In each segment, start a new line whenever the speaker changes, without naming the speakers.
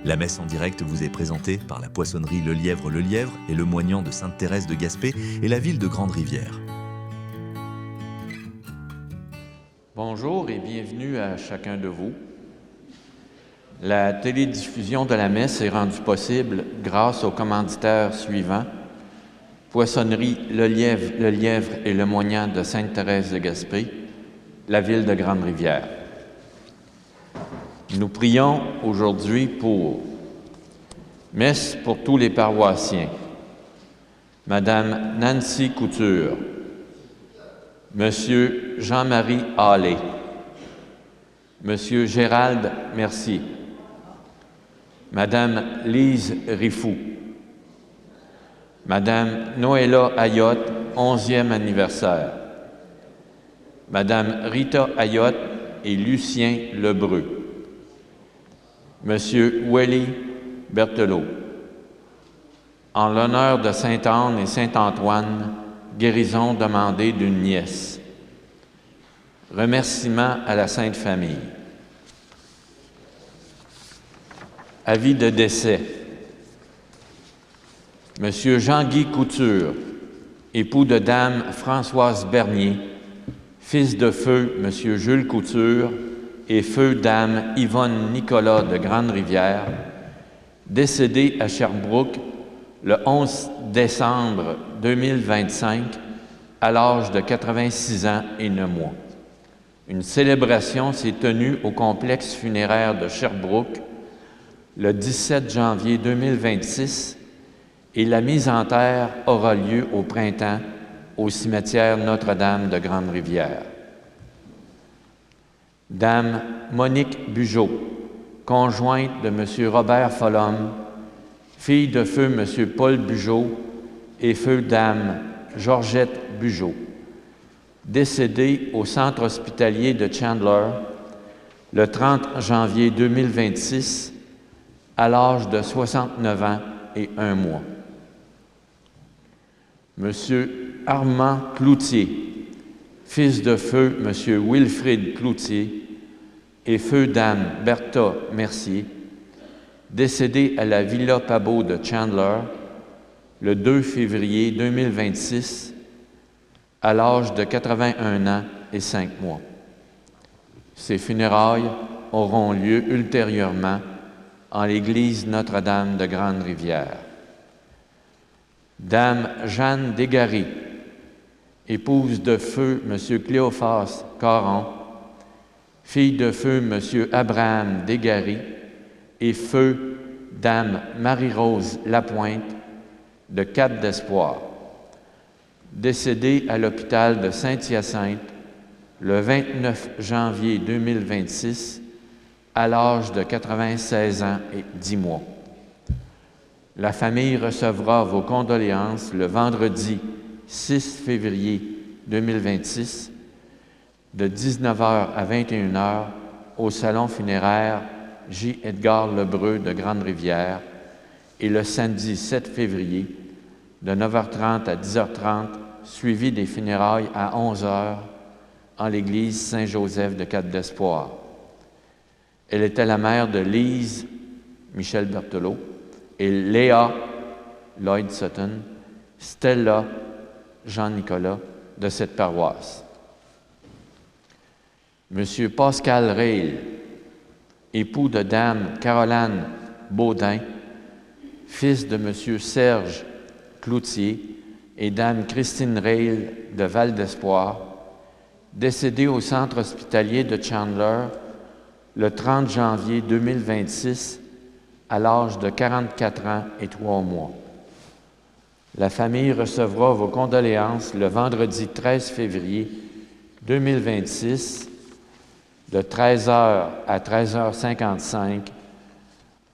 La messe en direct vous est présentée par la poissonnerie Le Lièvre et le Moignant de Sainte-Thérèse de Gaspé et la ville de Grande-Rivière.
Bonjour et bienvenue à chacun de vous. La télédiffusion de la messe est rendue possible grâce aux commanditaires suivants: Poissonnerie Le Lièvre et le Moignant de Sainte-Thérèse de Gaspé, la ville de Grande-Rivière. Nous prions aujourd'hui pour messe pour tous les paroissiens. Madame Nancy Couture, Monsieur Jean-Marie Hallé, Monsieur Gérald Mercier, Madame Lise Rifou, Madame Noëlla Ayotte, 11e anniversaire, Madame Rita Ayotte et Lucien Lebreu, Monsieur Welly Berthelot. En l'honneur de Sainte-Anne et Saint-Antoine, guérison demandée d'une nièce. Remerciements à la Sainte Famille. Avis de décès. Monsieur Jean-Guy Couture, époux de Dame Françoise Bernier, fils de feu Monsieur Jules Couture et feu Dame Yvonne Nicolas de Grande-Rivière, décédé à Sherbrooke le 11 décembre 2025 à l'âge de 86 ans et 9 mois. Une célébration s'est tenue au complexe funéraire de Sherbrooke le 17 janvier 2026 et la mise en terre aura lieu au printemps au cimetière Notre-Dame de Grande-Rivière. Dame Monique Bugeaud, conjointe de M. Robert Follum, fille de feu M. Paul Bugeaud et feu Dame Georgette Bugeaud, décédée au centre hospitalier de Chandler le 30 janvier 2026 à l'âge de 69 ans et 1 mois. M. Armand Cloutier, fils de feu M. Wilfrid Cloutier et feu Dame Bertha Mercier, décédé à la Villa Pabot de Chandler le 2 février 2026 à l'âge de 81 ans et 5 mois. Ces funérailles auront lieu ultérieurement en l'église Notre-Dame de Grande-Rivière. Dame Jeanne Desgaris, épouse de feu M. Cléophas Caron, fille de feu M. Abraham Desgaris et feu Dame Marie-Rose Lapointe de Cap d'Espoir, décédée à l'hôpital de Saint-Hyacinthe le 29 janvier 2026 à l'âge de 96 ans et 10 mois. La famille recevra vos condoléances le vendredi 6 février 2026 de 19h à 21h au salon funéraire J. Edgar Lebreu de Grande-Rivière et le samedi 7 février de 9h30 à 10h30, suivi des funérailles à 11h en l'église Saint-Joseph de Cap d'Espoir. Elle était la mère de Lise Michel Berthelot et Léa Lloyd Sutton, Stella Jean-Nicolas de cette paroisse. Monsieur Pascal Reil, époux de Dame Caroline Baudin, fils de Monsieur Serge Cloutier et Dame Christine Reil de Val d'Espoir, décédé au centre hospitalier de Chandler le 30 janvier 2026 à l'âge de 44 ans et 3 mois. La famille recevra vos condoléances le vendredi 13 février 2026 de 13h à 13h55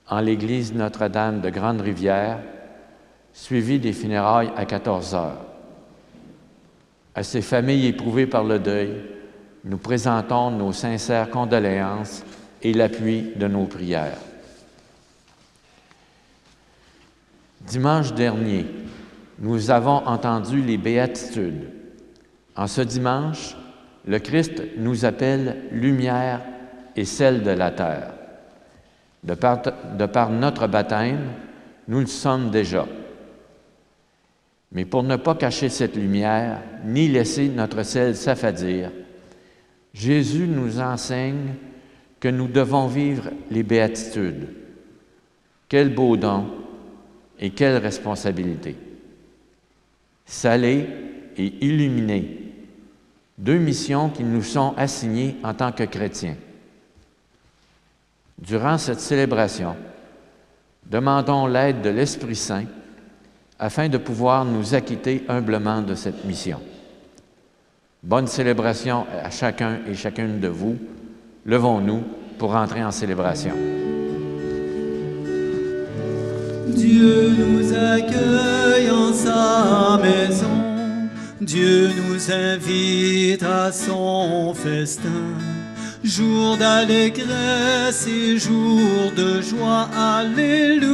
en l'église Notre-Dame de Grande-Rivière, suivi des funérailles à 14h. À ces familles éprouvées par le deuil, nous présentons nos sincères condoléances et l'appui de nos prières. Dimanche dernier, nous avons entendu les béatitudes. En ce dimanche, le Christ nous appelle lumière et sel de la terre. De par notre baptême, nous le sommes déjà. Mais pour ne pas cacher cette lumière, ni laisser notre sel s'affadir, Jésus nous enseigne que nous devons vivre les béatitudes. Quel beau don et quelle responsabilité! Saler et illuminer, deux missions qui nous sont assignées en tant que chrétiens. Durant cette célébration, demandons l'aide de l'Esprit Saint afin de pouvoir nous acquitter humblement de cette mission. Bonne célébration à chacun et chacune de vous. Levons-nous pour entrer en célébration.
Dieu nous accueille en sa maison, Dieu nous invite à son festin. Jour d'allégresse et jour de joie, alléluia.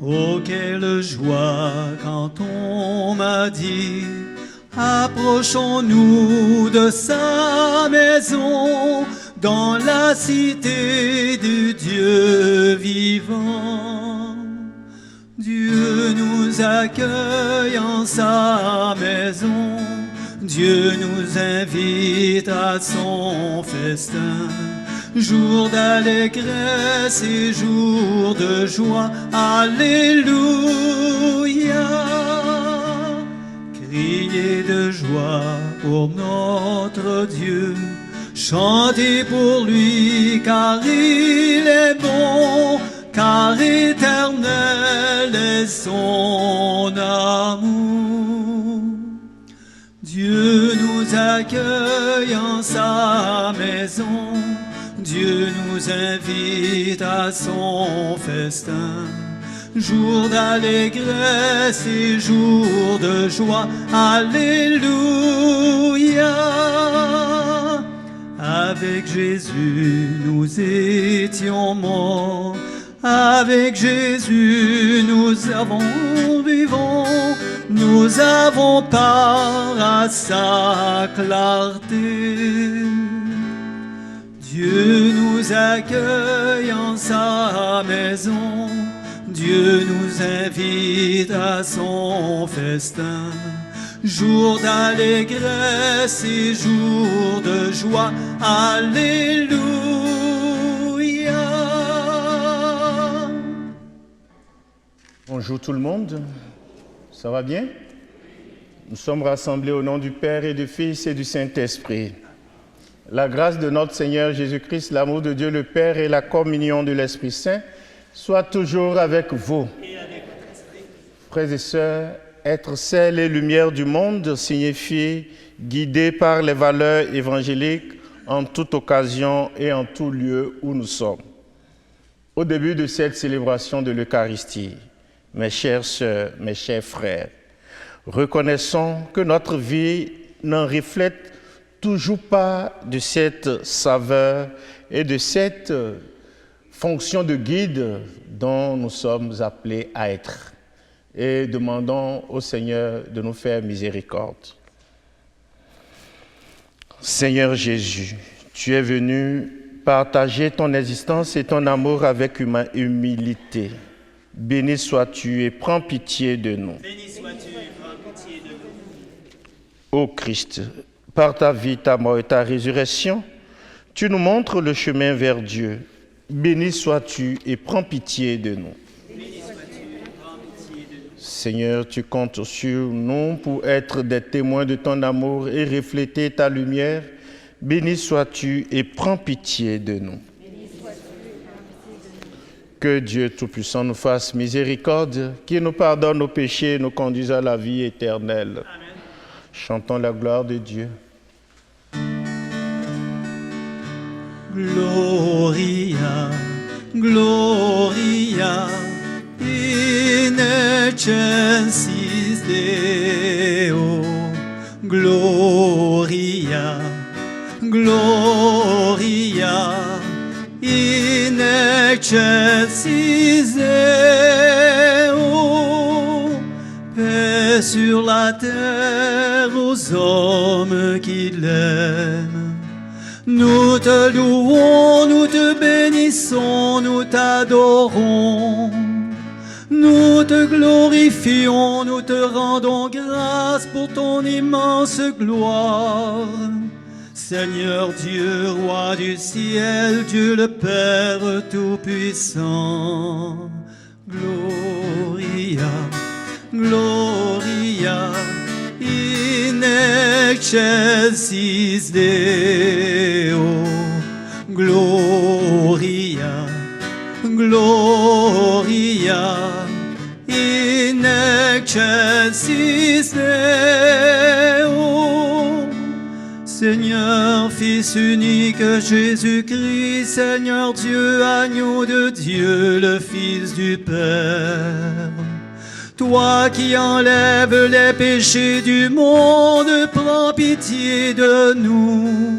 Oh, quelle joie quand on m'a dit, approchons-nous de sa maison, dans la cité du Dieu vivant. Dieu nous accueille en sa maison, Dieu nous invite à son festin. Jour d'allégresse et jour de joie, alléluia. Criez de joie pour notre Dieu, chantez pour lui car il est bon, car éternel est son amour. Dieu nous accueille en sa maison, Dieu nous invite à son festin. Jour d'allégresse et jour de joie, alléluia. Avec Jésus nous étions morts, avec Jésus nous vivons, nous avons part à sa clarté. Dieu nous accueille en sa maison, Dieu nous invite à son festin. Jour d'allégresse et jour de joie, alléluia.
Bonjour tout le monde, ça va bien? Nous sommes rassemblés au nom du Père et du Fils et du Saint-Esprit. La grâce de notre Seigneur Jésus-Christ, l'amour de Dieu le Père et la communion de l'Esprit Saint soient toujours avec vous. Frères et sœurs, être sel et lumière du monde signifie guider par les valeurs évangéliques en toute occasion et en tout lieu où nous sommes. Au début de cette célébration de l'Eucharistie, mes chères sœurs, mes chers frères, reconnaissons que notre vie n'en reflète toujours pas de cette saveur et de cette fonction de guide dont nous sommes appelés à être. Et demandons au Seigneur de nous faire miséricorde. Seigneur Jésus, tu es venu partager ton existence et ton amour avec humilité. Béni sois-tu et prends pitié de nous.
Béni sois-tu et prends pitié de nous.
Ô Christ, par ta vie, ta mort et ta résurrection, tu nous montres le chemin vers Dieu. Béni sois-tu et prends pitié de nous. Seigneur, tu comptes sur nous pour être des témoins de ton amour et refléter ta lumière. Béni sois-tu et prends pitié de nous. Que Dieu Tout-Puissant nous fasse miséricorde, qu'il nous pardonne nos péchés et nous conduise à la vie éternelle. Amen. Chantons la gloire de Dieu.
Gloria, Gloria, in excelsis Deo. Gloria, Gloria, in excelsis Deo. Paix sur la terre aux hommes qui l'aiment, Nous te louons, nous te bénissons, nous t'adorons. Nous te glorifions, nous te rendons grâce pour ton immense gloire. Seigneur Dieu, roi du ciel, Dieu le Père Tout-Puissant. Gloria, Gloria, in excelsis Deo. Gloria, Gloria, in excelsis Deo. Seigneur, Fils unique Jésus-Christ, Seigneur Dieu, agneau de Dieu, le Fils du Père. Toi qui enlèves les péchés du monde, prends pitié de nous.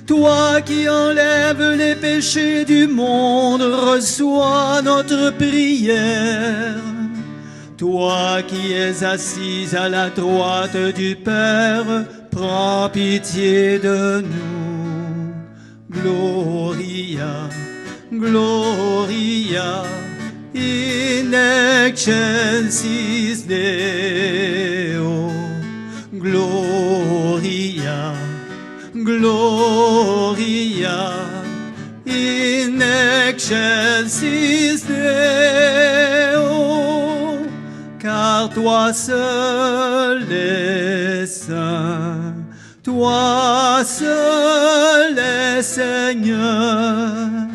Toi qui enlèves les péchés du monde, reçois notre prière. Toi qui es assise à la droite du Père, prends pitié de nous. Gloria, Gloria, in excelsis Deo. Gloria, Gloria, in excelsis Deo. Car toi seul es saint, toi seul es Seigneur,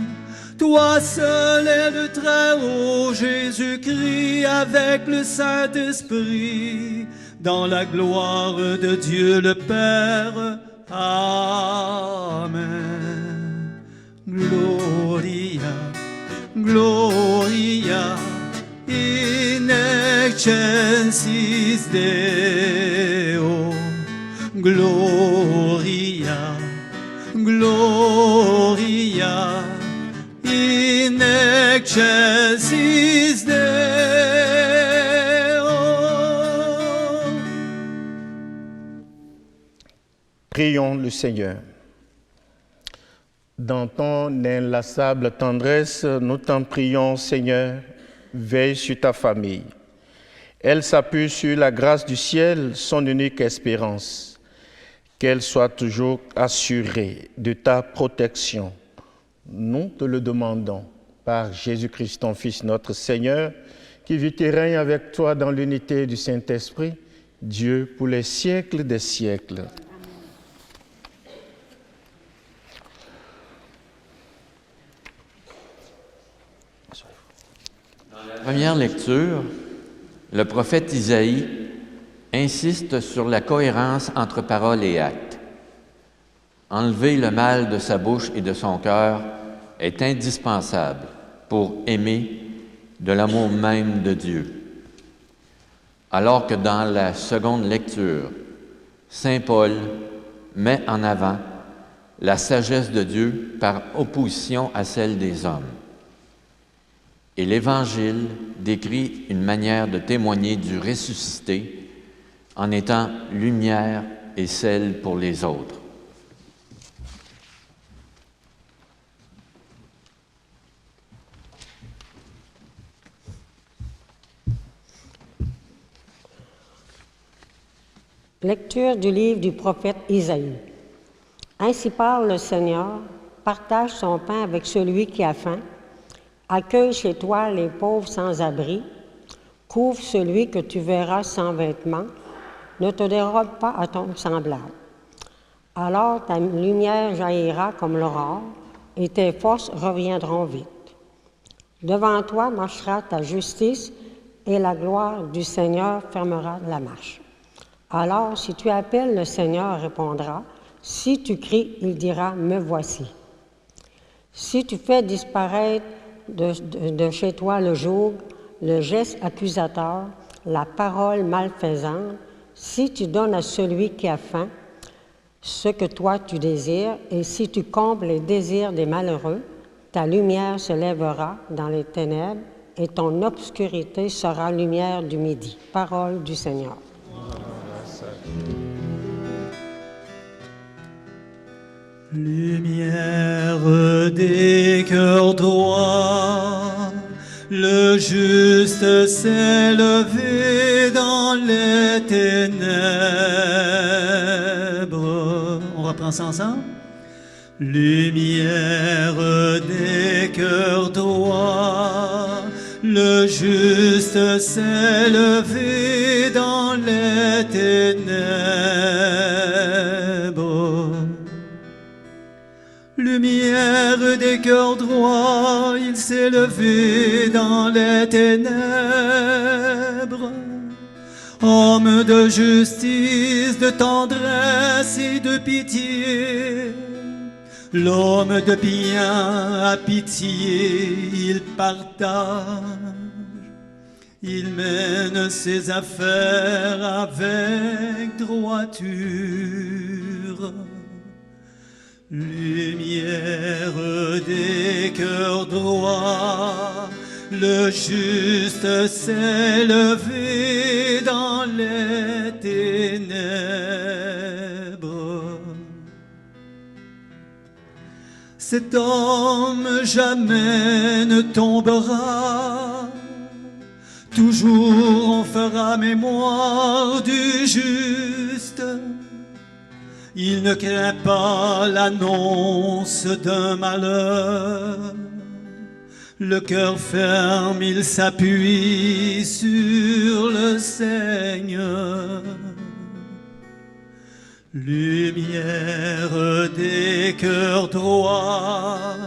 toi seul es le Très-Haut Jésus-Christ avec le Saint-Esprit, dans la gloire de Dieu le Père. Amen. Gloria, Gloria, in excelsis Deo. Gloria, Gloria, in excelsis Deo.
Prions le Seigneur. Dans ton inlassable tendresse, nous t'en prions, Seigneur, veille sur ta famille. Elle s'appuie sur la grâce du ciel, son unique espérance. Qu'elle soit toujours assurée de ta protection. Nous te le demandons par Jésus-Christ, ton Fils, notre Seigneur, qui vit et règne avec toi dans l'unité du Saint-Esprit, Dieu pour les siècles des siècles.
Première lecture, le prophète Isaïe insiste sur la cohérence entre parole et acte. Enlever le mal de sa bouche et de son cœur est indispensable pour aimer de l'amour même de Dieu. Alors que dans la seconde lecture, saint Paul met en avant la sagesse de Dieu par opposition à celle des hommes. Et l'Évangile décrit une manière de témoigner du ressuscité en étant lumière et sel pour les autres.
Lecture du livre du prophète Isaïe. Ainsi parle le Seigneur, partage son pain avec celui qui a faim, accueille chez toi les pauvres sans abri, couvre celui que tu verras sans vêtements, ne te dérobe pas à ton semblable. Alors ta lumière jaillira comme l'aurore, et tes forces reviendront vite. Devant toi marchera ta justice, et la gloire du Seigneur fermera la marche. Alors, si tu appelles, le Seigneur répondra. Si tu cries, il dira, me voici. Si tu fais disparaître de chez toi le joug, le geste accusateur, la parole malfaisante, si tu donnes à celui qui a faim ce que toi tu désires, et si tu combles les désirs des malheureux, ta lumière se lèvera dans les ténèbres, et ton obscurité sera lumière du midi. Parole du Seigneur.
Lumière des cœurs droits, le juste s'est levé dans les ténèbres. On reprend ça ensemble. Lumière des cœurs droits, le juste s'est levé dans les ténèbres. Lumière des cœurs droits, il s'est levé dans les ténèbres. Homme de justice, de tendresse et de pitié, l'homme de bien a pitié, il partage, il mène ses affaires avec droiture. Lumière des cœurs droits, le juste s'est levé dans les ténèbres. Cet homme jamais ne tombera, toujours on fera mémoire du juste. Il ne craint pas l'annonce d'un malheur. Le cœur ferme, il s'appuie sur le Seigneur. Lumière des cœurs droits,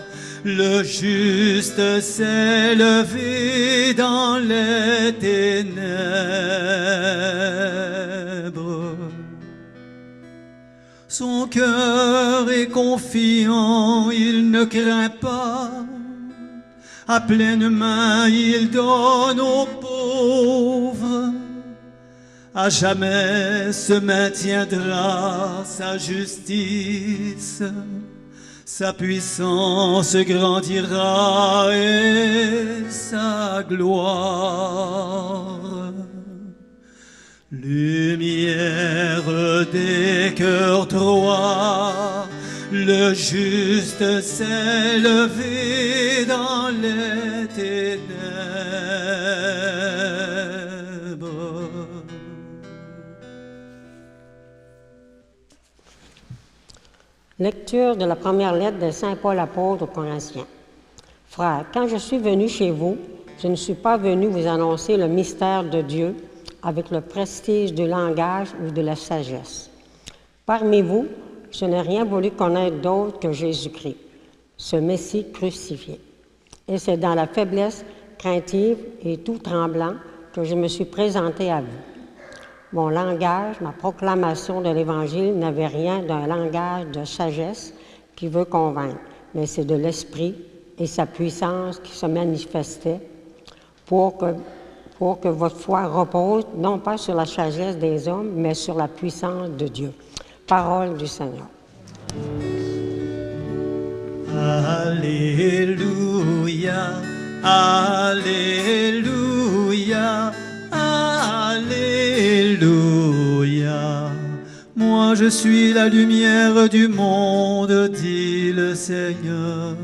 le juste s'est levé dans les ténèbres. Son cœur est confiant, il ne craint pas. À pleine main, il donne aux pauvres. À jamais se maintiendra sa justice. Sa puissance grandira et sa gloire. Lumière des cœurs droits, le juste s'est levé dans les ténèbres.
Lecture de la première lettre de Saint Paul apôtre aux Corinthiens. Frères, quand je suis venu chez vous, je ne suis pas venu vous annoncer le mystère de Dieu avec le prestige du langage ou de la sagesse. Parmi vous, je n'ai rien voulu connaître d'autre que Jésus-Christ, ce Messie crucifié. Et c'est dans la faiblesse craintive et tout tremblant que je me suis présenté à vous. Mon langage, ma proclamation de l'Évangile n'avait rien d'un langage de sagesse qui veut convaincre, mais c'est de l'Esprit et sa puissance qui se manifestait pour que votre foi repose non pas sur la sagesse des hommes, mais sur la puissance de Dieu. Parole du Seigneur.
Alléluia, Alléluia, Alléluia. Moi je suis la lumière du monde, dit le Seigneur.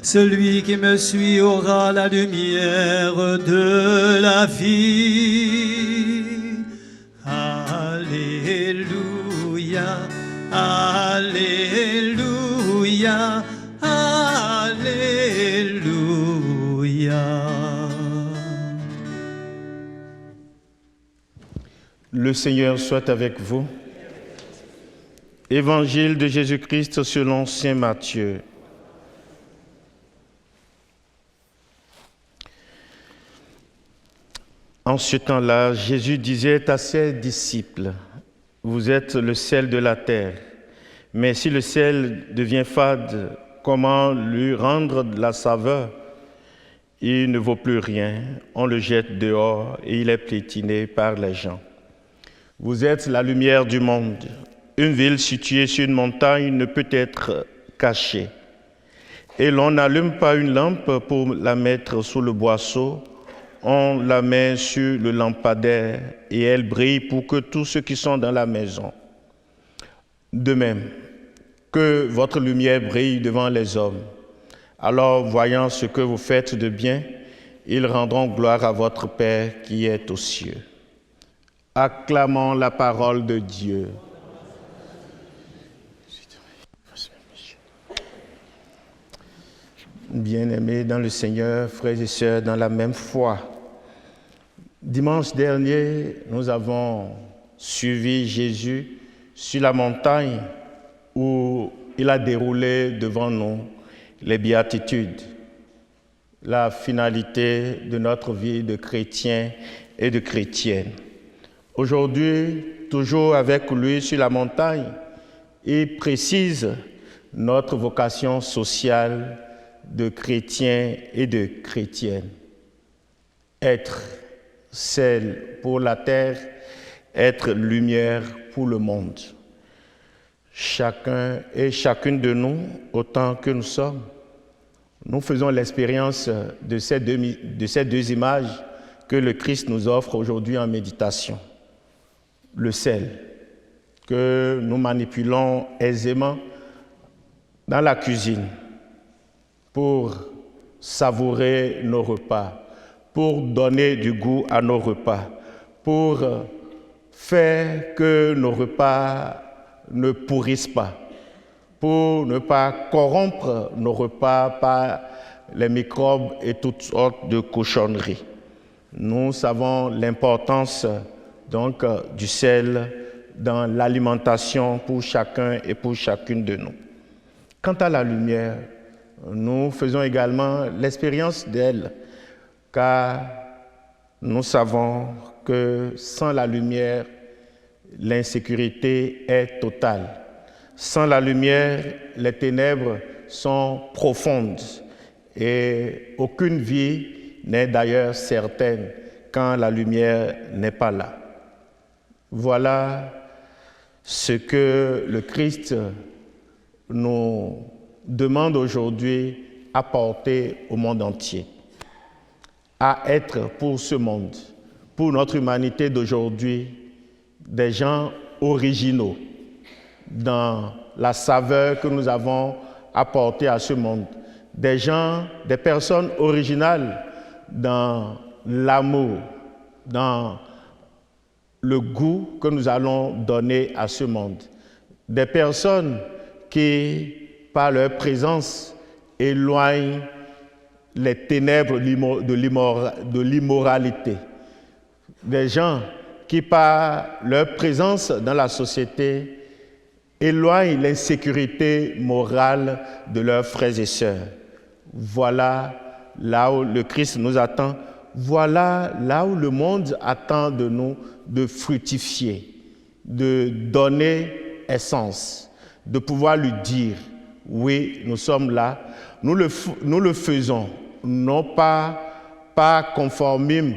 Celui qui me suit aura la lumière de la vie. Alléluia, Alléluia, Alléluia.
Le Seigneur soit avec vous. Évangile de Jésus-Christ selon saint Matthieu. En ce temps-là, Jésus disait à ses disciples, « Vous êtes le sel de la terre, mais si le sel devient fade, comment lui rendre de la saveur? Il ne vaut plus rien, on le jette dehors et il est piétiné par les gens. Vous êtes la lumière du monde. Une ville située sur une montagne ne peut être cachée. Et l'on n'allume pas une lampe pour la mettre sous le boisseau, on la met sur le lampadaire et elle brille pour que tous ceux qui sont dans la maison. De même, que votre lumière brille devant les hommes. Alors, voyant ce que vous faites de bien, ils rendront gloire à votre Père qui est aux cieux. Acclamons la parole de Dieu. Bien-aimés dans le Seigneur, frères et sœurs, dans la même foi, dimanche dernier, nous avons suivi Jésus sur la montagne où il a déroulé devant nous les béatitudes, la finalité de notre vie de chrétien et de chrétienne. Aujourd'hui, toujours avec lui sur la montagne, il précise notre vocation sociale de chrétiens et de chrétiennes. Être sel pour la terre, être lumière pour le monde. Chacun et chacune de nous, autant que nous sommes, nous faisons l'expérience de ces deux images que le Christ nous offre aujourd'hui en méditation. Le sel, que nous manipulons aisément dans la cuisine pour savourer nos repas, pour donner du goût à nos repas, pour faire que nos repas ne pourrissent pas, pour ne pas corrompre nos repas par les microbes et toutes sortes de cochonneries. Nous savons l'importance donc du sel dans l'alimentation pour chacun et pour chacune de nous. Quant à la lumière, nous faisons également l'expérience d'elle, car nous savons que sans la lumière, l'insécurité est totale. Sans la lumière, les ténèbres sont profondes et aucune vie n'est d'ailleurs certaine quand la lumière n'est pas là. Voilà ce que le Christ nous demande aujourd'hui à porter au monde entier, à être pour ce monde, pour notre humanité d'aujourd'hui, des gens originaux dans la saveur que nous avons apportée à ce monde, des personnes originales dans l'amour, dans le goût que nous allons donner à ce monde, des personnes qui, par leur présence, éloignent les ténèbres de l'immoralité, des gens qui, par leur présence dans la société, éloignent l'insécurité morale de leurs frères et sœurs. Voilà là où le Christ nous attend. Voilà là où le monde attend de nous de fructifier, de donner essence, de pouvoir lui dire, oui, nous sommes là, nous le faisons, non pas par conformisme,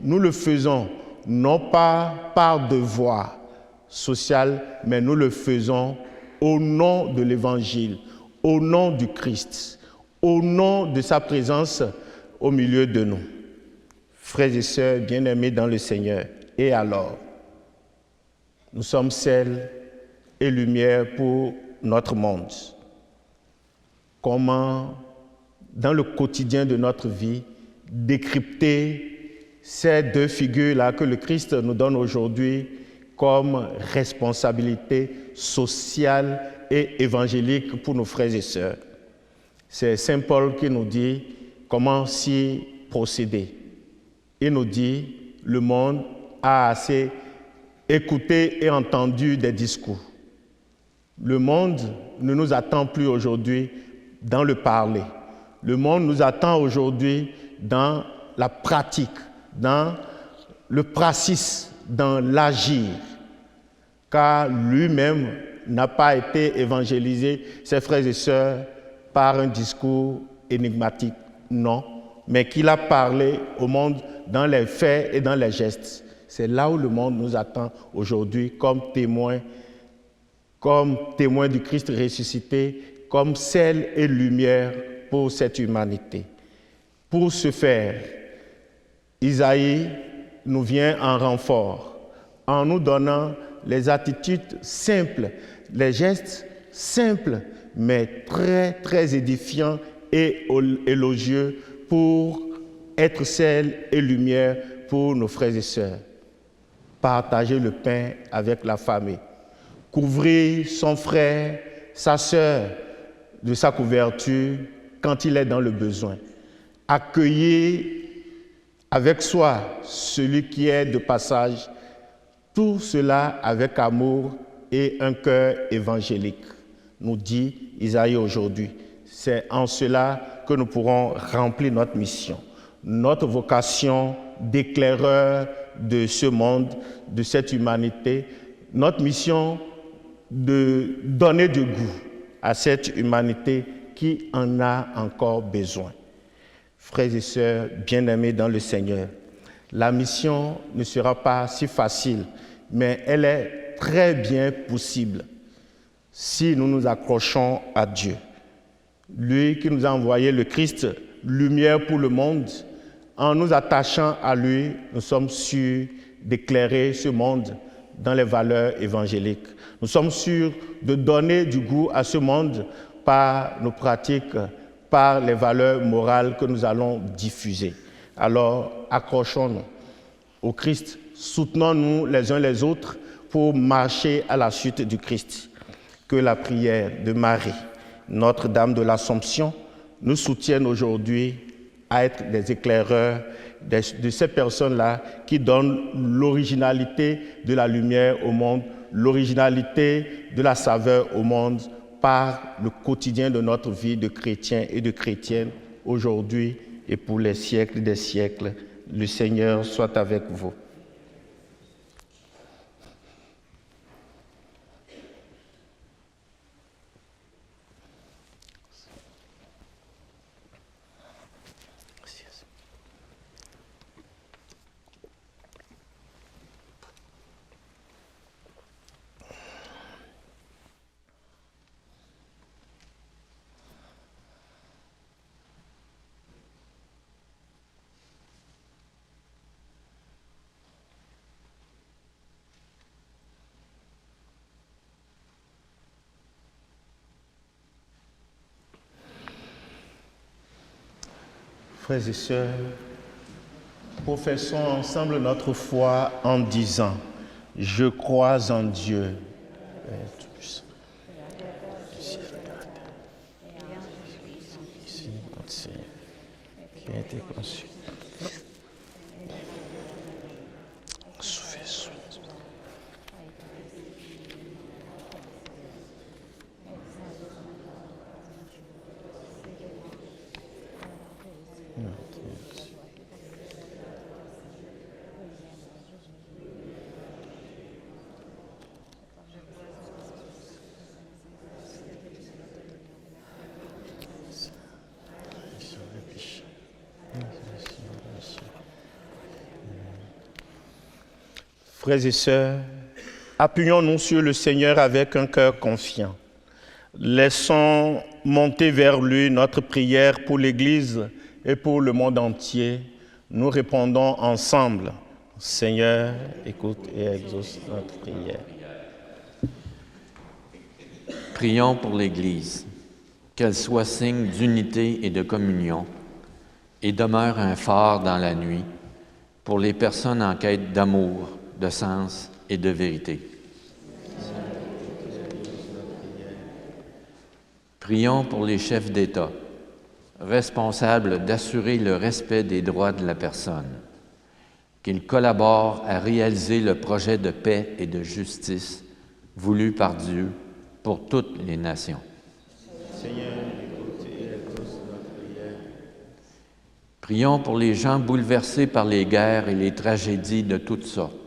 nous le faisons non pas par devoir social, mais nous le faisons au nom de l'Évangile, au nom du Christ, au nom de sa présence au milieu de nous. Frères et sœurs bien-aimés dans le Seigneur, et alors, nous sommes sel et lumière pour notre monde. Comment, dans le quotidien de notre vie, décrypter ces deux figures-là que le Christ nous donne aujourd'hui comme responsabilité sociale et évangélique pour nos frères et sœurs. C'est Saint Paul qui nous dit comment s'y procéder. Il nous dit, le monde a assez écouté et entendu des discours. Le monde ne nous attend plus aujourd'hui dans le parler. Le monde nous attend aujourd'hui dans la pratique, dans le praxis, dans l'agir. Car lui-même n'a pas été évangélisé, ses frères et sœurs, par un discours énigmatique, non, mais qu'il a parlé au monde dans les faits et dans les gestes. C'est là où le monde nous attend aujourd'hui comme témoins du Christ ressuscité, comme sel et lumière pour cette humanité. Pour ce faire, Isaïe nous vient en renfort, en nous donnant les attitudes simples, les gestes simples, mais très, très édifiants et élogieux pour être sel et lumière pour nos frères et sœurs. Partager le pain avec la famille. Couvrir son frère, sa sœur de sa couverture quand il est dans le besoin. Accueillir avec soi celui qui est de passage. Tout cela avec amour et un cœur évangélique, nous dit Isaïe aujourd'hui. C'est en cela que nous pourrons remplir notre mission, notre vocation d'éclaireur de ce monde, de cette humanité, notre mission de donner du goût à cette humanité qui en a encore besoin. Frères et sœurs bien-aimés dans le Seigneur, la mission ne sera pas si facile, mais elle est très bien possible si nous nous accrochons à Dieu. Lui qui nous a envoyé le Christ, lumière pour le monde, en nous attachant à lui, nous sommes sûrs d'éclairer ce monde dans les valeurs évangéliques. Nous sommes sûrs de donner du goût à ce monde par nos pratiques, par les valeurs morales que nous allons diffuser. Alors, accrochons-nous au Christ, soutenons-nous les uns les autres pour marcher à la suite du Christ. Que la prière de Marie, Notre-Dame de l'Assomption, nous soutienne aujourd'hui à être des éclaireurs de ces personnes-là qui donnent l'originalité de la lumière au monde, l'originalité de la saveur au monde par le quotidien de notre vie de chrétiens et de chrétiennes aujourd'hui et pour les siècles des siècles. Le Seigneur soit avec vous. Frères et sœurs, professons ensemble notre foi en disant « Je crois en Dieu, Père Tout-Puissant, qui a été conçu. Frères et sœurs, appuyons-nous sur le Seigneur avec un cœur confiant. Laissons monter vers lui notre prière pour l'Église et pour le monde entier. Nous répondons ensemble. Seigneur, écoute et exauce notre prière.
Prions pour l'Église, qu'elle soit signe d'unité et de communion et demeure un phare dans la nuit pour les personnes en quête d'amour, de sens et de vérité. Prions pour les chefs d'État, responsables d'assurer le respect des droits de la personne, qu'ils collaborent à réaliser le projet de paix et de justice voulu par Dieu pour toutes les nations.
Seigneur, écoute et exauce notre prière.
Prions pour les gens bouleversés par les guerres et les tragédies de toutes sortes,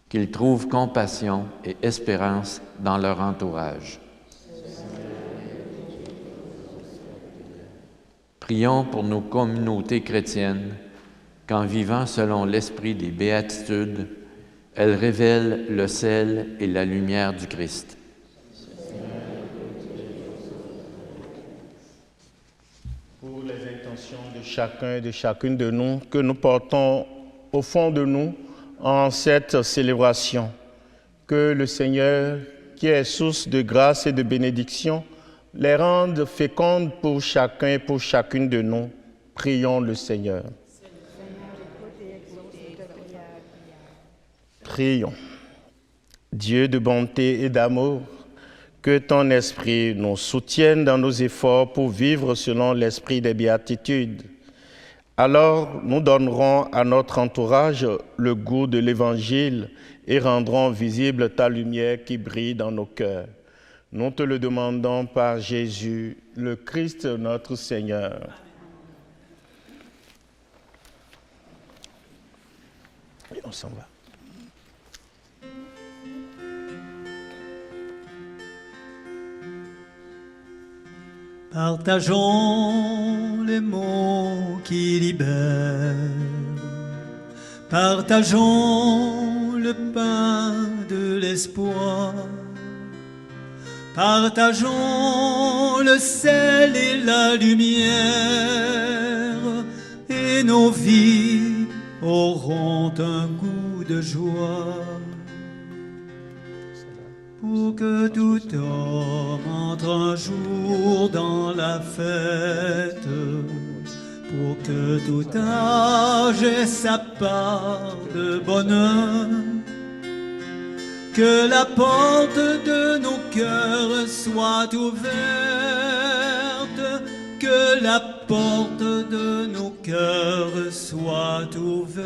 qu'ils trouvent compassion et espérance dans leur entourage. Prions pour nos communautés chrétiennes, qu'en vivant selon l'esprit des béatitudes, elles révèlent le sel et la lumière du Christ.
Pour les intentions de chacun et de chacune de nous, que nous portons au fond de nous, en cette célébration, que le Seigneur qui est source de grâce et de bénédiction, les rende fécondes pour chacun et pour chacune de nous. Prions le Seigneur. Prions. Dieu de bonté et d'amour, que ton esprit nous soutienne dans nos efforts pour vivre selon l'esprit des béatitudes. Alors nous donnerons à notre entourage le goût de l'Évangile et rendrons visible ta lumière qui brille dans nos cœurs. Nous te le demandons par Jésus, le Christ notre Seigneur. Et on s'en va.
Partageons les mots qui libèrent, partageons le pain de l'espoir, partageons le sel et la lumière, et nos vies auront un goût de joie. Pour que tout homme entre un jour dans la fête, pour que tout âge ait sa part de bonheur, que la porte de nos cœurs soit ouverte, que la porte de nos cœurs soit ouverte.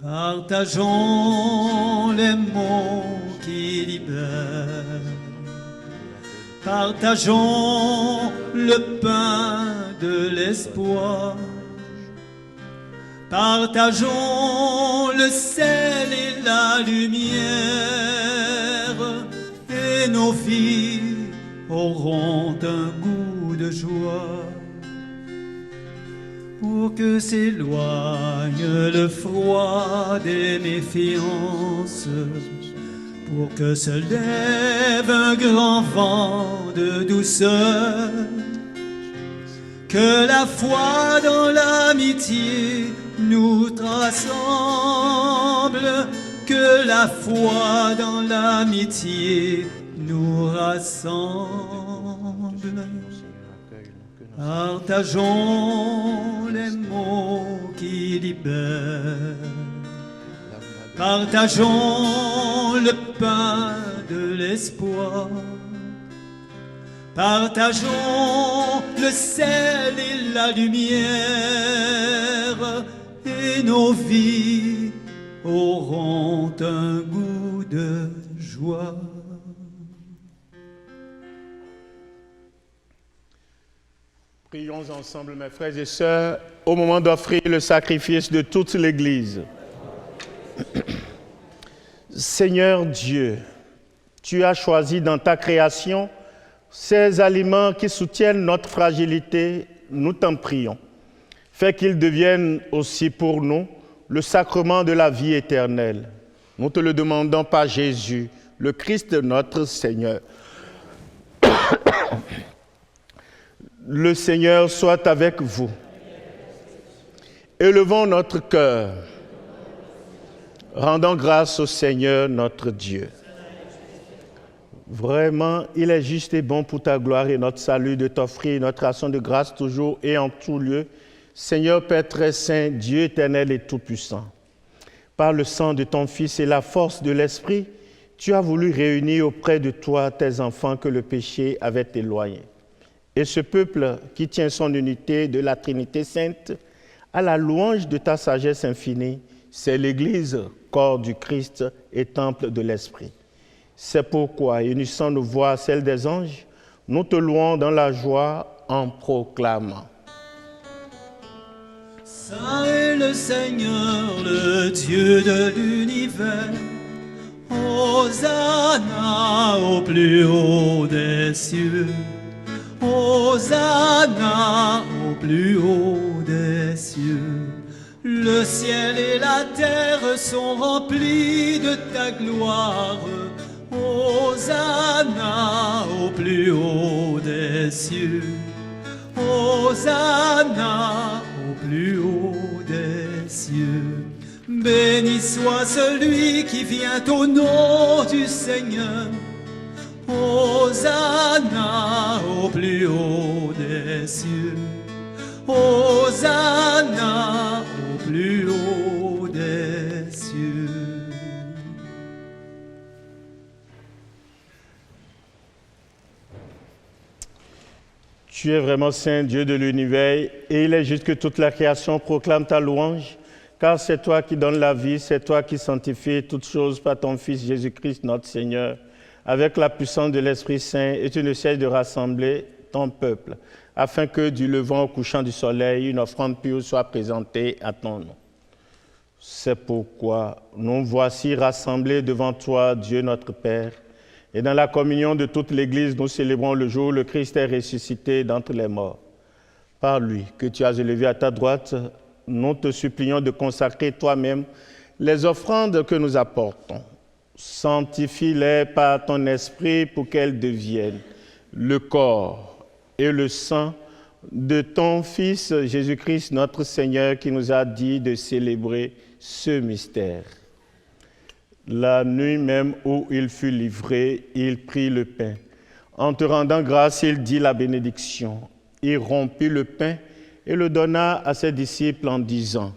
Partageons les mots qui libèrent, partageons le pain de l'espoir, partageons le sel et la lumière, et nos vies auront un goût de joie. Pour que s'éloigne le froid des méfiances, pour que se lève un grand vent de douceur, que la foi dans l'amitié nous rassemble, que la foi dans l'amitié nous rassemble. Partageons les mots qui libèrent, partageons le pain de l'espoir, partageons le sel et la lumière, et nos vies auront un goût de joie.
Prions ensemble, mes frères et sœurs, au moment d'offrir le sacrifice de toute l'Église. Seigneur Dieu, tu as choisi dans ta création ces aliments qui soutiennent notre fragilité, nous t'en prions. Fais qu'ils deviennent aussi pour nous le sacrement de la vie éternelle. Nous te le demandons par Jésus, le Christ notre Seigneur. Le Seigneur soit avec vous. Élevons notre cœur. Rendons grâce au Seigneur notre Dieu. Vraiment, il est juste et bon pour ta gloire et notre salut de t'offrir notre action de grâce toujours et en tout lieu. Seigneur Père très saint, Dieu éternel et tout-puissant. Par le sang de ton Fils et la force de l'Esprit, tu as voulu réunir auprès de toi tes enfants que le péché avait éloignés. Et ce peuple qui tient son unité de la Trinité sainte à la louange de ta sagesse infinie, c'est l'Église, corps du Christ et temple de l'Esprit. C'est pourquoi, unissant nos voix à celles des anges, nous te louons dans la joie en proclamant.
Saint est le Seigneur, le Dieu de l'univers. Hosanna au plus haut des cieux. Hosanna au plus haut des cieux. Le ciel et la terre sont remplis de ta gloire. Hosanna au plus haut des cieux. Hosanna au plus haut des cieux. Béni soit celui qui vient au nom du Seigneur. Hosanna au plus haut des cieux. Hosanna au plus haut des cieux.
Tu es vraiment saint, Dieu de l'univers, et il est juste que toute la création proclame ta louange, car c'est toi qui donnes la vie, c'est toi qui sanctifies toutes choses par ton Fils Jésus-Christ, notre Seigneur, avec la puissance de l'Esprit Saint, et tu ne cesses de rassembler ton peuple, afin que du levant au couchant du soleil, une offrande pure soit présentée à ton nom. C'est pourquoi nous voici rassemblés devant toi, Dieu notre Père, et dans la communion de toute l'Église, nous célébrons le jour où le Christ est ressuscité d'entre les morts. Par lui, que tu as élevé à ta droite, nous te supplions de consacrer toi-même les offrandes que nous apportons. Sanctifie-les par ton esprit pour qu'elles deviennent le corps et le sang de ton Fils Jésus-Christ, notre Seigneur, qui nous a dit de célébrer ce mystère. La nuit même où il fut livré, il prit le pain. En te rendant grâce, il dit la bénédiction. Il rompit le pain et le donna à ses disciples en disant :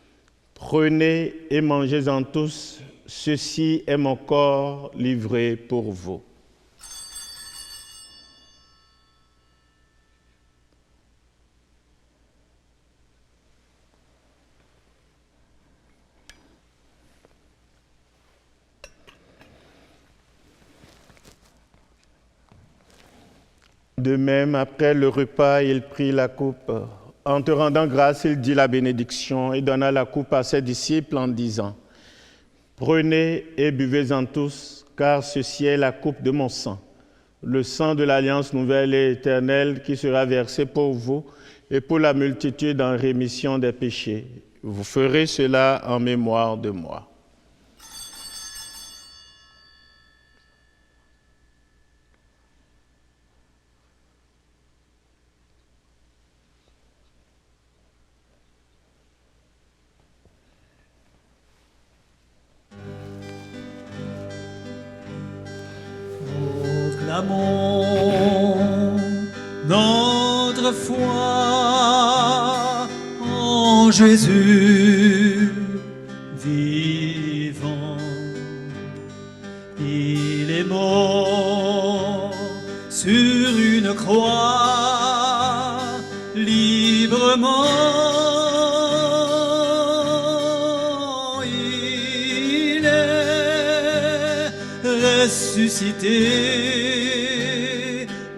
« Prenez et mangez-en tous, ceci est mon corps livré pour vous. » De même, après le repas, il prit la coupe. En te rendant grâce, il dit la bénédiction et donna la coupe à ses disciples en disant : « Prenez et buvez-en tous, car ceci est la coupe de mon sang, le sang de l'alliance nouvelle et éternelle qui sera versé pour vous et pour la multitude en rémission des péchés. Vous ferez cela en mémoire de moi. »
Proclamons notre foi en Jésus vivant. Il est mort sur une croix librement. Il est ressuscité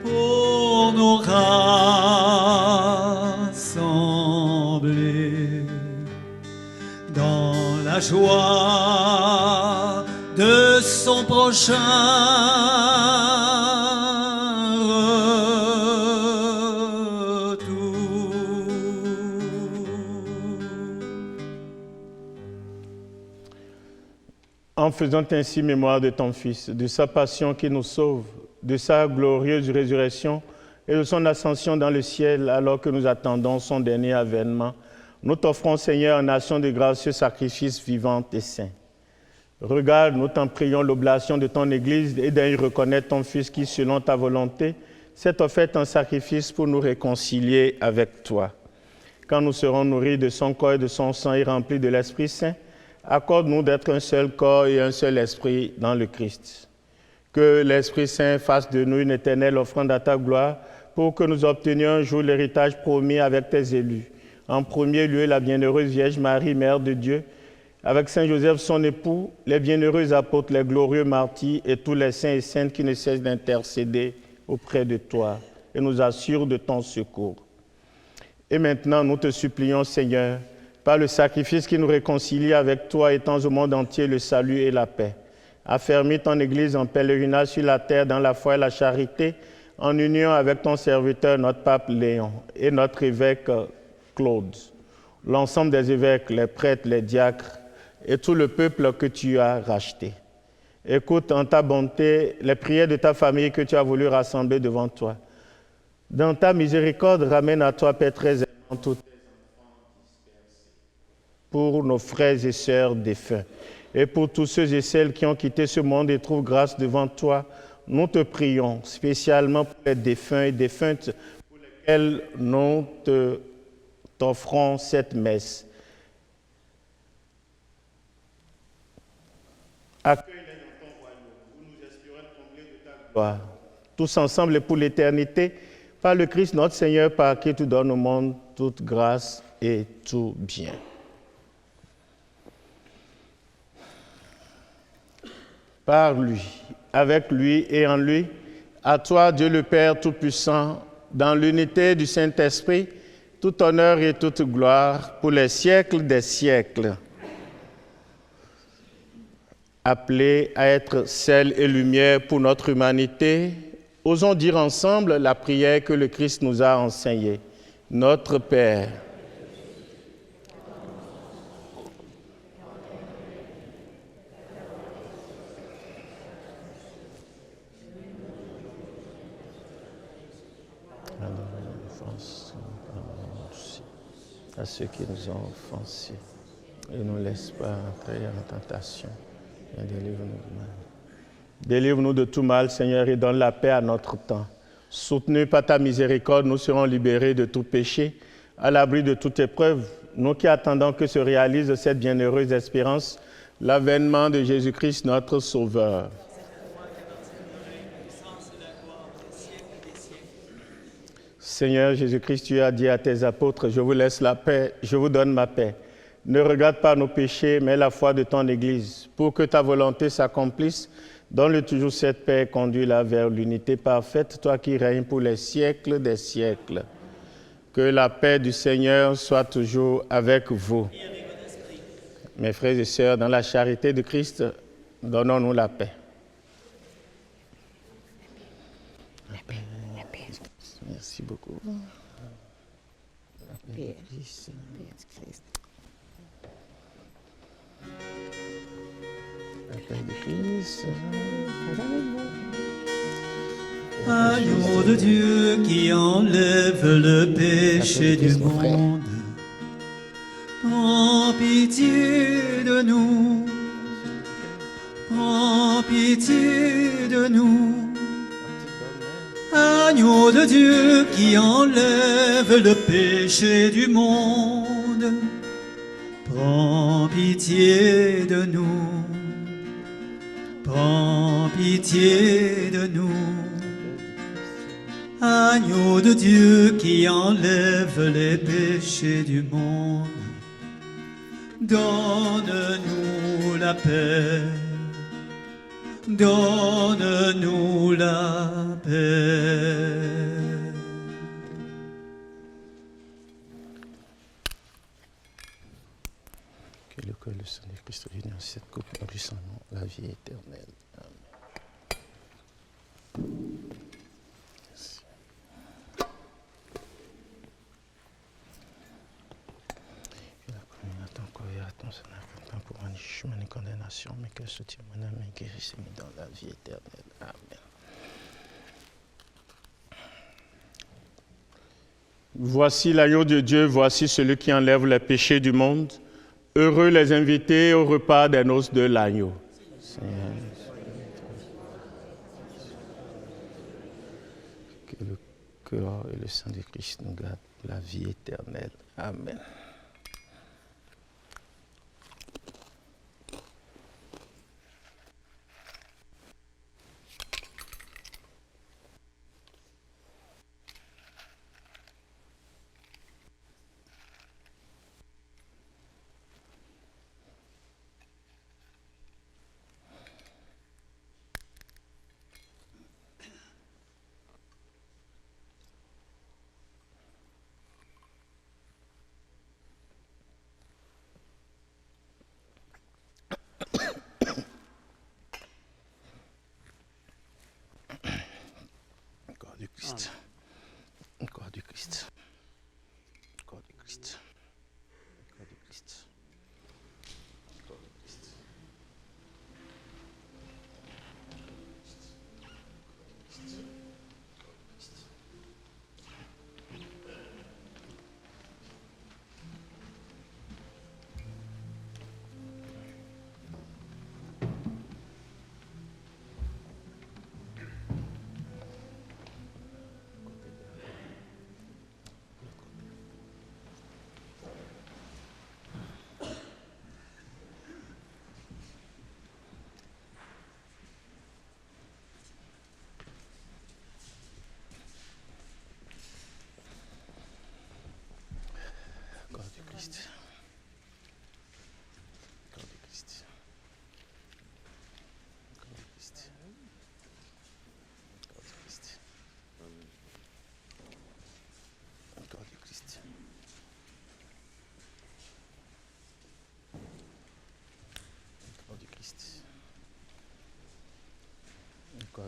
pour nous rassembler dans la joie de son prochain
En faisant ainsi mémoire de ton Fils, de sa passion qui nous sauve, de sa glorieuse résurrection et de son ascension dans le ciel, alors que nous attendons son dernier avènement, nous t'offrons, Seigneur, en nation de gracieux sacrifices vivants et saints. Regarde, nous t'en prions, l'oblation de ton Église et d'y reconnaître ton Fils qui, selon ta volonté, s'est offert un sacrifice pour nous réconcilier avec toi. Quand nous serons nourris de son corps et de son sang et remplis de l'Esprit Saint, accorde-nous d'être un seul corps et un seul esprit dans le Christ. Que l'Esprit Saint fasse de nous une éternelle offrande à ta gloire pour que nous obtenions un jour l'héritage promis avec tes élus. En premier lieu, la bienheureuse Vierge Marie, Mère de Dieu, avec Saint Joseph, son époux, les bienheureux apôtres, les glorieux martyrs et tous les saints et saintes qui ne cessent d'intercéder auprès de toi et nous assurent de ton secours. Et maintenant, nous te supplions, Seigneur, par le sacrifice qui nous réconcilie avec toi, étends au monde entier le salut et la paix. Affermis ton Église en pèlerinage sur la terre dans la foi et la charité, en union avec ton serviteur, notre pape Léon, et notre évêque Claude, l'ensemble des évêques, les prêtres, les diacres, et tout le peuple que tu as racheté. Écoute en ta bonté les prières de ta famille que tu as voulu rassembler devant toi. Dans ta miséricorde, ramène à toi, Père très aimant, tous tes enfants dispersés. pour nos frères et sœurs défunts. Et pour tous ceux et celles qui ont quitté ce monde et trouvent grâce devant toi, nous te prions spécialement pour les défunts et défuntes pour lesquels nous t'offrons cette messe. Accueille-les dans ton royaume, où nous espérons combler de ta gloire. Tous ensemble et pour l'éternité, par le Christ notre Seigneur, par qui tu donnes au monde toute grâce et tout bien. Par lui, avec lui et en lui, à toi, Dieu le Père Tout-Puissant, dans l'unité du Saint-Esprit, tout honneur et toute gloire pour les siècles des siècles. Appelés à être sel et lumière pour notre humanité, osons dire ensemble la prière que le Christ nous a enseignée. Notre Père, à ceux qui nous ont offensés, et ne nous laisse pas entrer en tentation, et délivre-nous du mal. Délivre-nous de tout mal, Seigneur, et donne la paix à notre temps. Soutenus par ta miséricorde, nous serons libérés de tout péché, à l'abri de toute épreuve, nous qui attendons que se réalise cette bienheureuse espérance, l'avènement de Jésus-Christ, notre Sauveur. Seigneur Jésus-Christ, tu as dit à tes apôtres, je vous laisse la paix, je vous donne ma paix. Ne regarde pas nos péchés, mais la foi de ton Église. Pour que ta volonté s'accomplisse, donne-le toujours cette paix et conduis-la vers l'unité parfaite, toi qui règnes pour les siècles des siècles. Que la paix du Seigneur soit toujours avec vous. Mes frères et sœurs, dans la charité de Christ, donnons-nous la paix. La paix. Merci beaucoup. La paix de Christ. La paix de Christ.
Agneau de Dieu qui enlève le péché du monde, prends pitié de nous, prends pitié de nous. Agneau de Dieu qui enlève le péché du monde, prends pitié de nous, prends pitié de nous. Agneau de Dieu qui enlève les péchés du monde, donne-nous la paix. Donne-nous la paix.
Que le corps et le sang de Christ réunis en cette coupe nourrissant la vie éternelle. Amen. Merci. Que la communion à ton corps et à ton sang n'accompagne pour un jugement et condamnation, mais que soutient mon âme et guérisse dans la vie éternelle. Amen. Voici l'agneau de Dieu, voici celui qui enlève les péchés du monde. Heureux les invités au repas des noces de l'agneau. Seigneur, que le corps et le sang de Christ nous gardent pour la vie éternelle. Amen. Corps du Christ. Corps du Christ. Corps du Christ. Corps du Christ. Corps du Christ.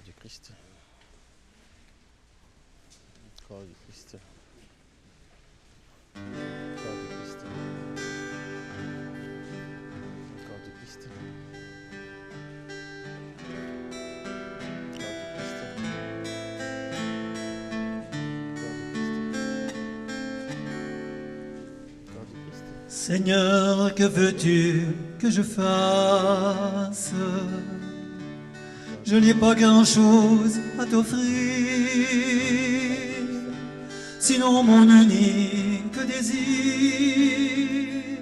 du Christ. Corps du Christ. Corps du Christ. Corps du Christ.
Seigneur, que veux-tu que je fasse? Je n'ai pas grand-chose à t'offrir, sinon mon unique désir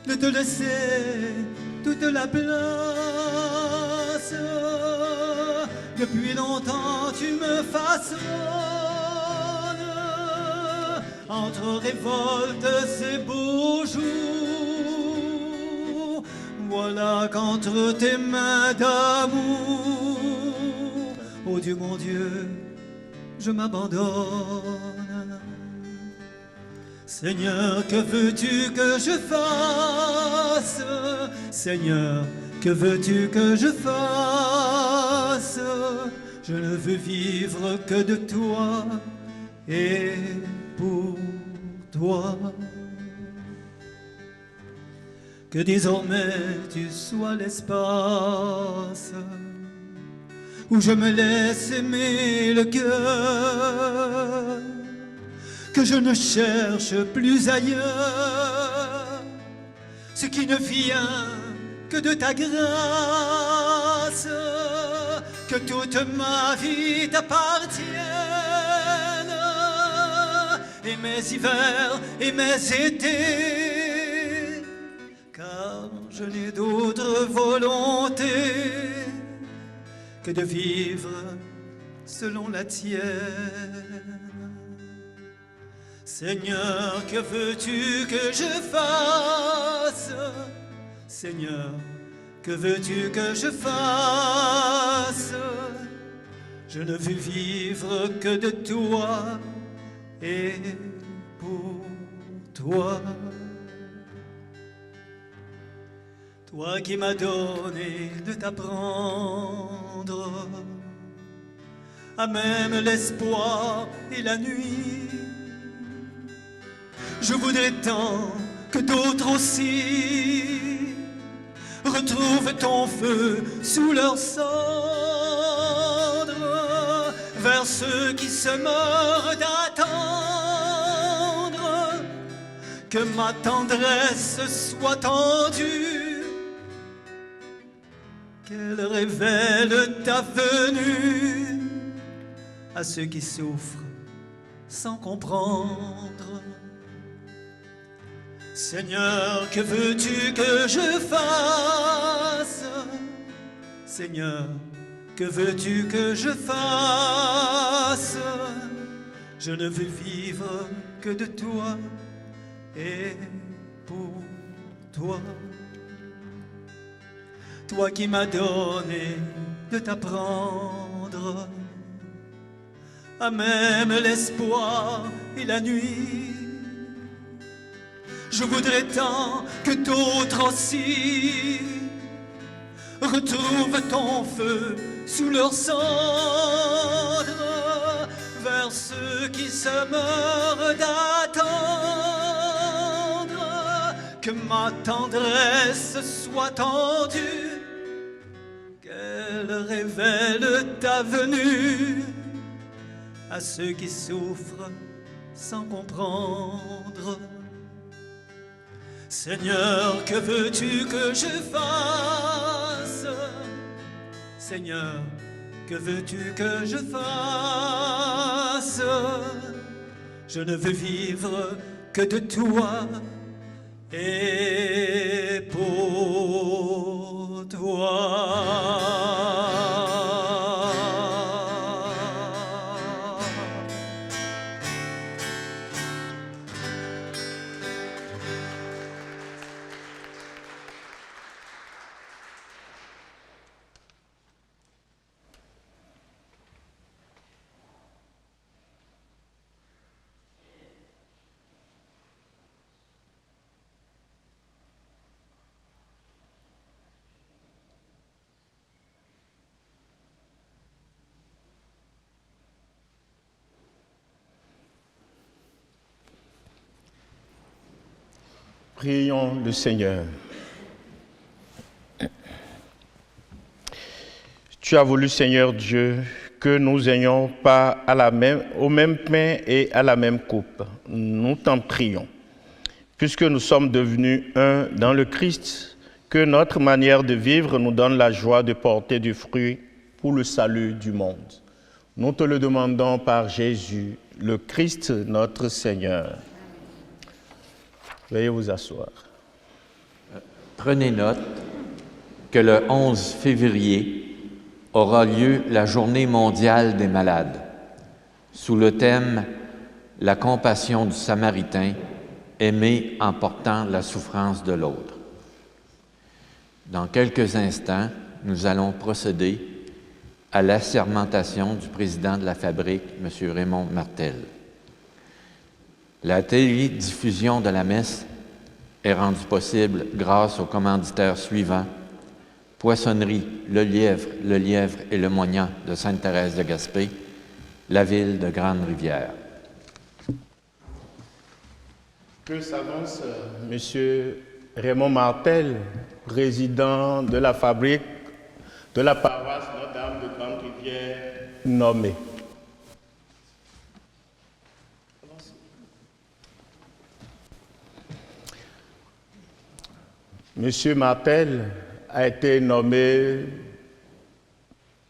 de te laisser toute la place. Depuis longtemps tu me façonnes entre révoltes et beaux jours. Voilà qu'entre tes mains d'amour, ô Dieu mon Dieu, je m'abandonne. Seigneur, que veux-tu que je fasse? Seigneur, que veux-tu que je fasse? Je ne veux vivre que de toi et pour toi. Que désormais tu sois l'espace où je me laisse aimer le cœur, que je ne cherche plus ailleurs ce qui ne vient que de ta grâce, que toute ma vie t'appartienne, et mes hivers et mes étés, car je n'ai d'autre volonté que de vivre selon la tienne. Seigneur, que veux-tu que je fasse? Seigneur, que veux-tu que je fasse? Je ne veux vivre que de toi et pour toi. Toi qui m'as donné de t'apprendre à même l'espoir et la nuit, je voudrais tant que d'autres aussi retrouvent ton feu sous leurs cendres, vers ceux qui se meurent d'attendre que ma tendresse soit tendue, qu'elle révèle ta venue à ceux qui souffrent sans comprendre. Seigneur, que veux-tu que je fasse? Seigneur, que veux-tu que je fasse? Je ne veux vivre que de toi et pour toi. Toi qui m'as donné de t'apprendre à même l'espoir et la nuit, je voudrais tant que d'autres aussi retrouvent ton feu sous leurs cendres, vers ceux qui se meurent d'attendre que ma tendresse soit tendue, qu'elle révèle ta venue à ceux qui souffrent sans comprendre. Seigneur, que veux-tu que je fasse? Seigneur, que veux-tu que je fasse? Je ne veux vivre que de toi et pour toi.
Prions le Seigneur. Tu as voulu, Seigneur Dieu, que nous ayons part au même pain et à la même coupe. Nous t'en prions. Puisque nous sommes devenus un dans le Christ, que notre manière de vivre nous donne la joie de porter du fruit pour le salut du monde. Nous te le demandons par Jésus, le Christ, notre Seigneur. Veuillez vous asseoir.
Prenez note que le 11 février aura lieu la Journée mondiale des malades, sous le thème « La compassion du Samaritain, aimer en portant la souffrance de l'autre ». Dans quelques instants, nous allons procéder à l'assermentation du président de la Fabrique, M. Raymond Martel. La télédiffusion de la messe est rendue possible grâce aux commanditaires suivants: Poissonnerie Le Lièvre et le Moignant de Sainte-Thérèse de Gaspé, la ville de Grande-Rivière.
Que s'avance M. Raymond Martel, président de la Fabrique de la paroisse Notre-Dame de Grande-Rivière, nommé. Monsieur Martel a été nommé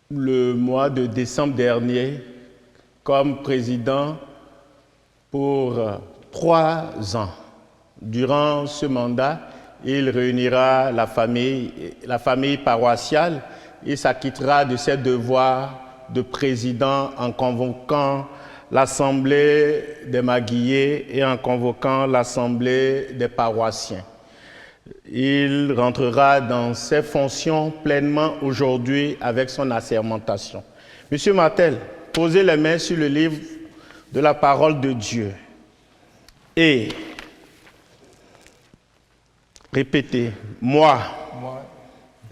le mois de décembre dernier comme président pour 3 ans. Durant ce mandat, il réunira la famille paroissiale et s'acquittera de ses devoirs de président en convoquant l'Assemblée des Maguillés et en convoquant l'Assemblée des paroissiens. Il rentrera dans ses fonctions pleinement aujourd'hui avec son assermentation. Monsieur Martel, posez les mains sur le livre de la parole de Dieu et répétez, moi,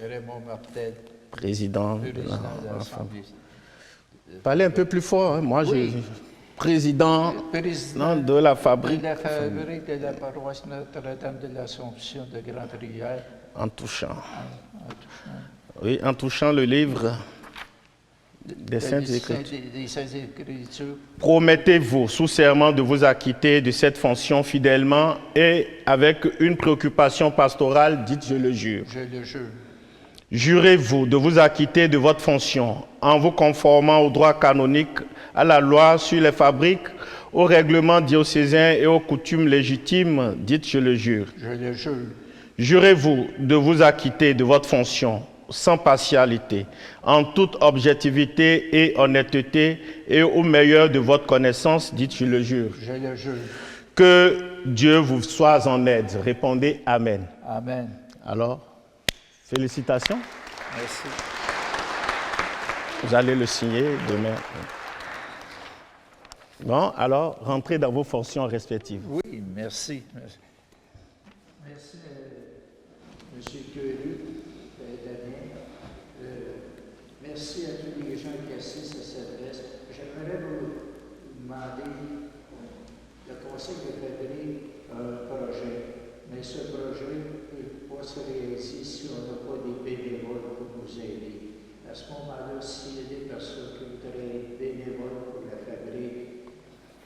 Raymond Martel,
président de
président de l'Assemblée.
Parlez un peu plus fort, hein. Moi,
Oui.
président de la Fabrique.
De la Fabrique de la paroisse Notre-Dame de l'Assomption de Grande-Rivière.
En touchant. Oui, en touchant le livre des Saintes Écritures.
Des Saintes Écritures.
Promettez-vous sous serment de vous acquitter de cette fonction fidèlement et avec une préoccupation pastorale, dites je le jure.
Je le jure.
Jurez-vous de vous acquitter de votre fonction en vous conformant au droit canonique, à la loi sur les fabriques, aux règlements diocésains et aux coutumes légitimes, dites je le jure.
Je le jure.
Jurez-vous de vous acquitter de votre fonction sans partialité, en toute objectivité et honnêteté et au meilleur de votre connaissance, dites je le jure.
Je le jure.
Que Dieu vous soit en aide. Répondez Amen.
Amen.
Alors, félicitations.
Merci.
Vous allez le signer demain. Bon, alors, rentrez dans vos fonctions respectives.
Oui, merci. Merci, M. Queru, Damien. Merci à tous les gens qui assistent à cette messe. J'aimerais vous demander, le Conseil de Fabrique a un projet, mais ce projet ne peut pas se réaliser si on n'a pas des bénévoles pour nous aider. À ce moment-là, s'il y a des personnes qui voudraient être bénévoles pour la Fabrique,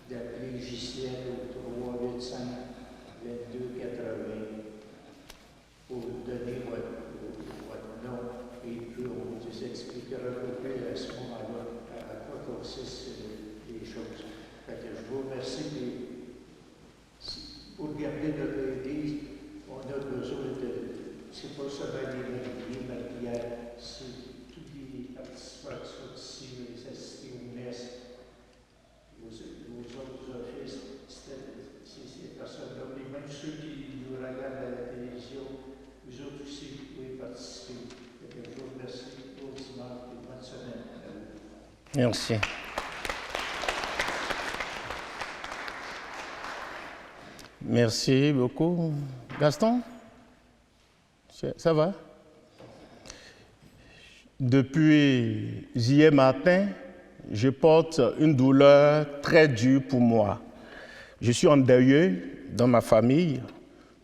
d'appeler Gisèle au 385 2280 pour donner votre nom et puis on vous expliquera un peu plus à ce moment-là à quoi consistent les choses. Fait que je vous remercie. Pour garder notre Église, on a besoin de. C'est pas seulement les mariages, c'est tous les participants qui sont ici, les assistés aux messes. Vos autres offices, c'est ces personnes-là, mais même ceux qui nous regardent à la télévision, vous autres aussi, vous pouvez participer. Je vous remercie pour dimanche et bonne semaine.
Merci. Merci beaucoup. Gaston, ça va? Depuis hier matin, je porte une douleur très dure pour moi. Je suis endeuillé dans ma famille.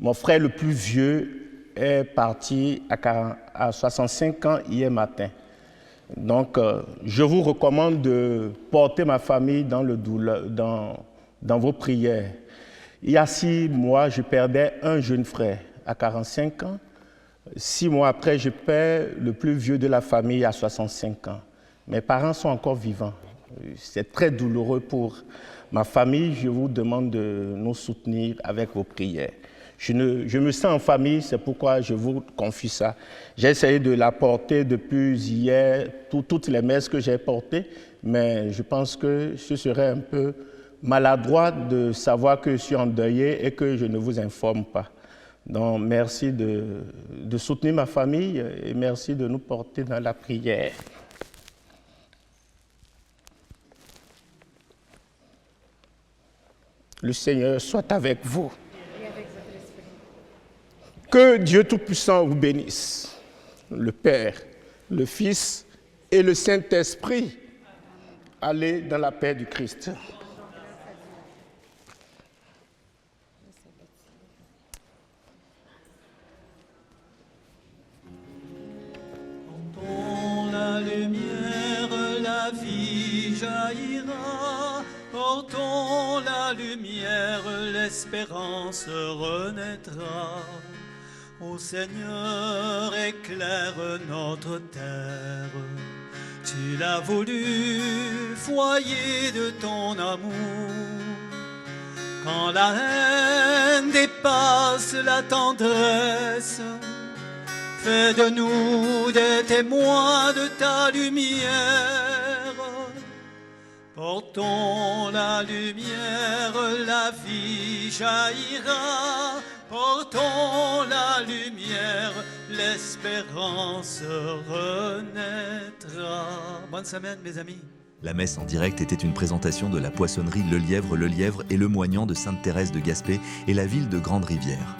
Mon frère le plus vieux est parti à 65 ans hier matin. Donc, je vous recommande de porter ma famille dans vos prières. Il y a 6 mois, je perdais un jeune frère à 45 ans. 6 mois après, je perds le plus vieux de la famille à 65 ans. Mes parents sont encore vivants. C'est très douloureux pour ma famille. Je vous demande de nous soutenir avec vos prières. Je me sens en famille, c'est pourquoi je vous confie ça. J'ai essayé de la porter depuis hier, toutes les messes que j'ai portées, mais je pense que ce serait un peu maladroit de savoir que je suis endeuillé et que je ne vous informe pas. Donc, merci de soutenir ma famille et merci de nous porter dans la prière. Le Seigneur soit avec vous. Que Dieu Tout-Puissant vous bénisse, le Père, le Fils et le Saint-Esprit. Allez dans la paix du Christ.
Portons la lumière, la vie jaillira. Portons la lumière, l'espérance renaîtra. Ô Seigneur, éclaire notre terre. Tu l'as voulu, foyer de ton amour. Quand la haine dépasse la tendresse, fais de nous des témoins de ta lumière. Portons la lumière, la vie jaillira. Portons la lumière, l'espérance renaîtra. Bonne semaine, mes amis.
La messe en direct était une présentation de la poissonnerie Le Lièvre et le Moignant de Sainte-Thérèse de Gaspé et la ville de Grande-Rivière.